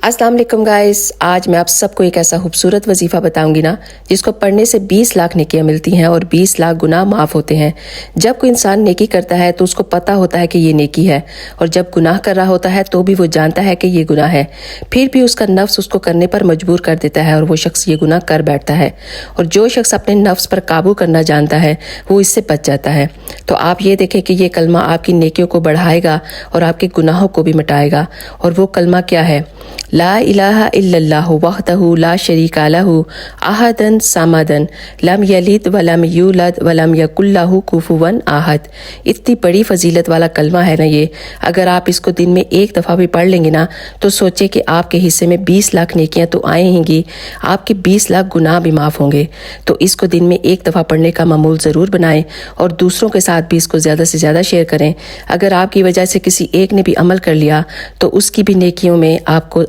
अस्सलाम वालेकुम गाइस। आज मैं आप सबको एक ऐसा खूबसूरत वजीफ़ा बताऊंगी ना जिसको पढ़ने से 20 लाख नेकियां मिलती हैं और 20 लाख गुनाह माफ़ होते हैं। जब कोई इंसान नेकी करता है तो उसको पता होता है कि ये नेकी है, और जब गुनाह कर रहा होता है तो भी वो जानता है कि ये गुनाह है, फिर भी उसका नफ्स उसको करने पर मजबूर कर देता है और वो शख्स ये गुनाह कर बैठता है। और जो शख्स अपने नफ्स पर काबू करना जानता है वो इससे बच जाता है। तो आप ये देखें कि ये कलमा आपकी नेकियों को बढ़ाएगा और आपके गुनाहों को भी मिटाएगा। और वो कलमा क्या है? ला इलाहा इल्लल्लाहु वहदहु ला शरीका लहु अहदन समदन लम यलिद वलम यूलद वलम यकुल लहु कुफुवन आहद। इतनी बड़ी फजीलत वाला कलमा है ना ये। अगर आप इसको दिन में एक दफ़ा भी पढ़ लेंगे ना तो सोचे कि आपके हिस्से में 20 लाख नेकियां तो आएंगी, आपके 20 लाख गुनाह भी माफ़ होंगे। तो इसको दिन में एक दफ़ा पढ़ने का मामूल ज़रूर बनाएं और दूसरों के साथ भी इसको ज़्यादा से ज़्यादा शेयर करें। अगर आपकी वजह से किसी एक ने भी अमल कर लिया तो उसकी भी नेकियों में आपको